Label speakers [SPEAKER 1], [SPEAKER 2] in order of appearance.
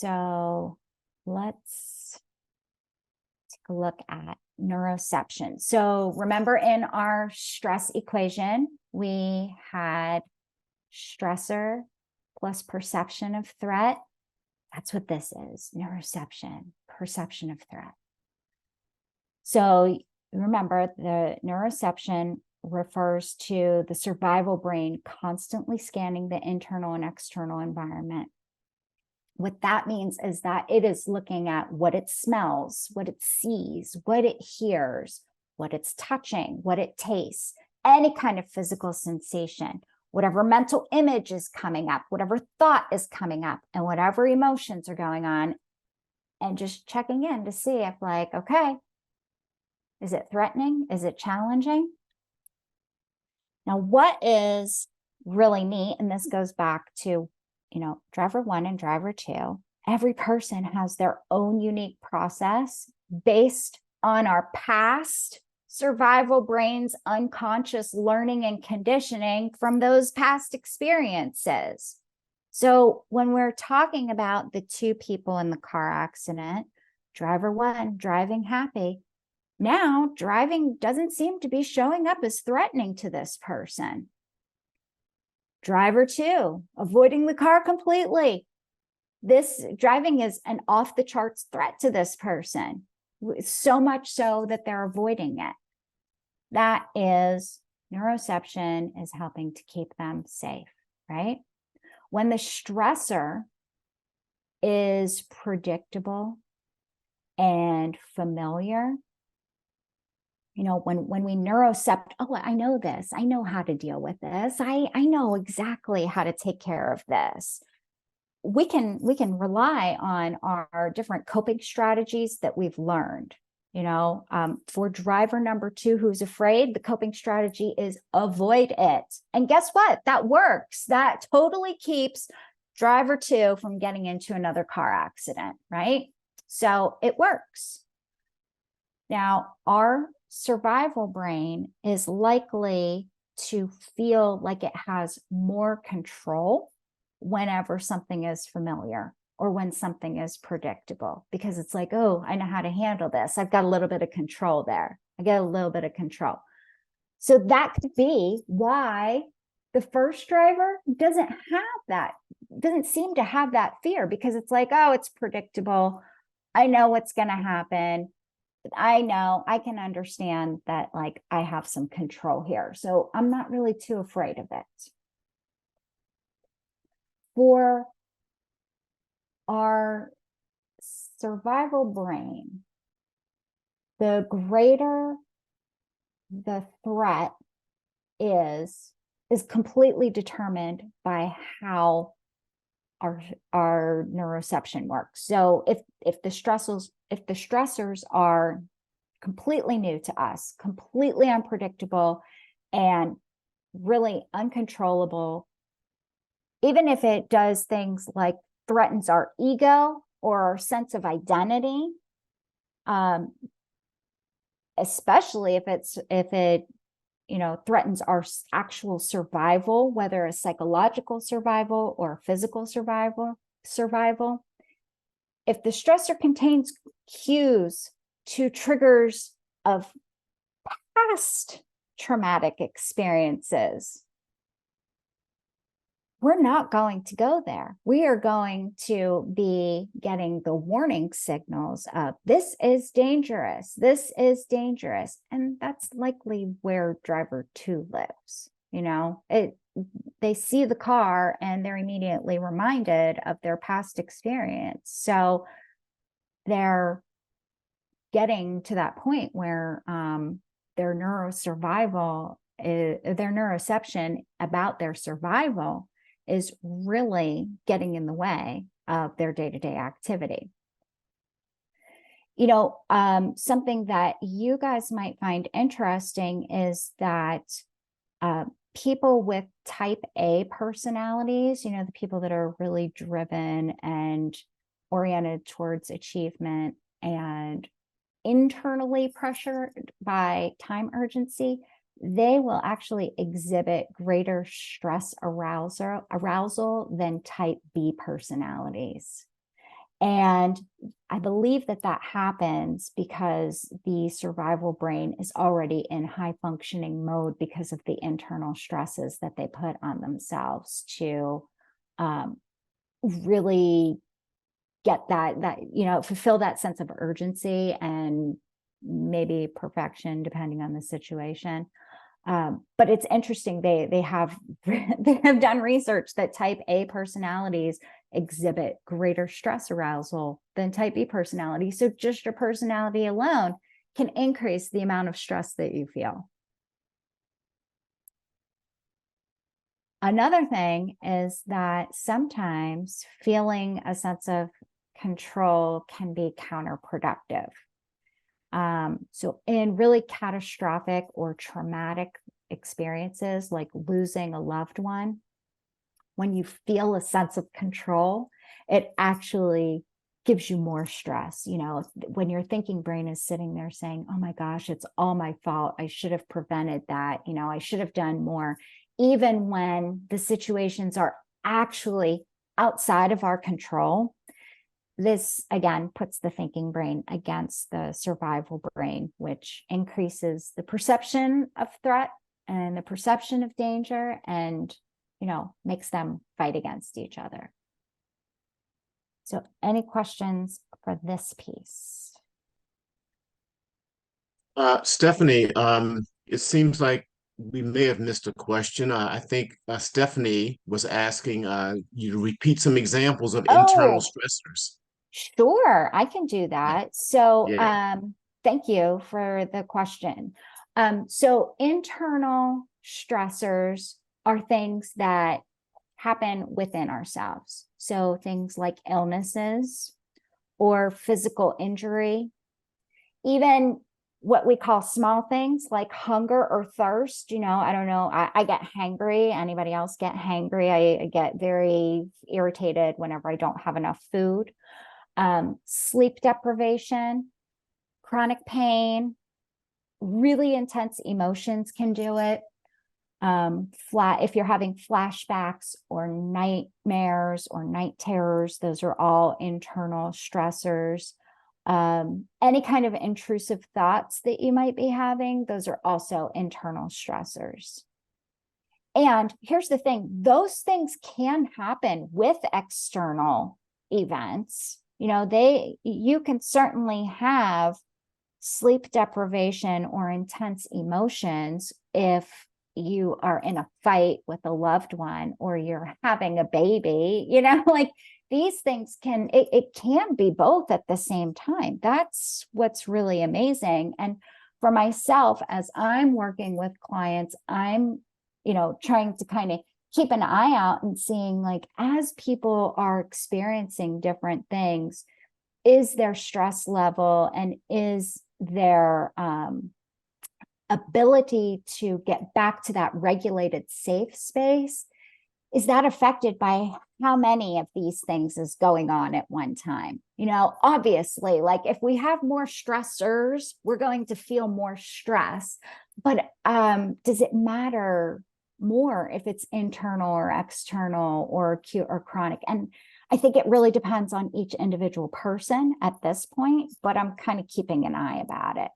[SPEAKER 1] So let's take a look at neuroception. So remember, in our stress equation, we had stressor plus perception of threat. That's what this is, neuroception, perception of threat. So remember, the neuroception refers to the survival brain constantly scanning the internal and external environment. What that means is that it is looking at what it smells, what it sees, what it hears, what it's touching, what it tastes, any kind of physical sensation, whatever mental image is coming up, whatever thought is coming up, and whatever emotions are going on, and just checking in to see if, like, okay, is it threatening? Is it challenging? Now, what is really neat, and this goes back to, driver 1 and driver 2, every person has their own unique process based on our past survival brain's unconscious learning and conditioning from those past experiences. So when we're talking about the 2 people in the car accident, driver 1 driving happy, now driving doesn't seem to be showing up as threatening to this person. Driver 2 avoiding the car completely. This driving is an off the charts threat to this person, so much so that they're avoiding it. That is, neuroception is helping to keep them safe, right? When the stressor is predictable and familiar, when we neurocept, oh, I know this, I know how to deal with this, I know exactly how to take care of this. We can rely on our different coping strategies that we've learned. For driver number 2 who's afraid, the coping strategy is avoid it. And guess what? That works. That totally keeps driver 2 from getting into another car accident, right? So it works. Now, our survival brain is likely to feel like it has more control whenever something is familiar or when something is predictable, because it's like, oh, I know how to handle this. I've got a little bit of control there. I get a little bit of control. So that could be why the first driver doesn't seem to have that fear, because it's like, oh, it's predictable. I know what's going to happen. I know, I can understand that, like, I have some control here. So I'm not really too afraid of it. For our survival brain, the greater the threat is completely determined by how our neuroception works. So if the stressors are completely new to us, completely unpredictable, and really uncontrollable, even if it does things like threatens our ego or our sense of identity, especially if it threatens our actual survival, whether a psychological survival or physical survival. If the stressor contains cues to triggers of past traumatic experiences, we're not going to go there. We are going to be getting the warning signals of this is dangerous, this is dangerous. And that's likely where driver 2 lives. They see the car and they're immediately reminded of their past experience. So they're getting to that point where their neuroception about their survival is really getting in the way of their day-to-day activity. Something that you guys might find interesting is that people with type A personalities, the people that are really driven and oriented towards achievement and internally pressured by time urgency, they will actually exhibit greater stress arousal than type B personalities. And I believe that that happens because the survival brain is already in high functioning mode because of the internal stresses that they put on themselves to really get that, you know, fulfill that sense of urgency and maybe perfection, depending on the situation. But it's interesting. They have they have done research that type A personalities exhibit greater stress arousal than type B personalities. So just your personality alone can increase the amount of stress that you feel. Another thing is that sometimes feeling a sense of control can be counterproductive. So in really catastrophic or traumatic experiences, like losing a loved one, when you feel a sense of control, it actually gives you more stress. You know, when your thinking brain is sitting there saying, oh my gosh, it's all my fault. I should have prevented that. You know, I should have done more. Even when the situations are actually outside of our control, this again puts the thinking brain against the survival brain, which increases the perception of threat and the perception of danger, and, you know, makes them fight against each other. So any questions for this piece?
[SPEAKER 2] Stephanie, it seems like we may have missed a question. I think Stephanie was asking you to repeat some examples of internal
[SPEAKER 1] Oh,
[SPEAKER 2] stressors.
[SPEAKER 1] sure, I can do
[SPEAKER 2] Yeah.
[SPEAKER 1] that. So
[SPEAKER 2] Yeah.
[SPEAKER 1] thank you for the question. So internal stressors are things that happen within ourselves. So things like illnesses or physical injury, even what we call small things like hunger or thirst. You know, I don't know, I get hangry. Anybody else get hangry? I get very irritated whenever I don't have enough food. Sleep deprivation, chronic pain, really intense emotions can do it. If you're having flashbacks or nightmares or night terrors, those are all internal stressors. Any kind of intrusive thoughts that you might be having, those are also internal stressors. And here's the thing, those things can happen with external events. You know, you can certainly have sleep deprivation or intense emotions if you are in a fight with a loved one or you're having a baby, you know, like these things it can be both at the same time. That's what's really amazing. And for myself, as I'm working with clients, I'm, you know, trying to kind of keep an eye out and seeing, like, as people are experiencing different things, is their stress level and is their ability to get back to that regulated safe space, is that affected by how many of these things is going on at one time? You know, obviously, like if we have more stressors, we're going to feel more stress. But does it matter more if it's internal or external or acute or chronic? And I think it really depends on each individual person at this point, but I'm kind of keeping an eye about it.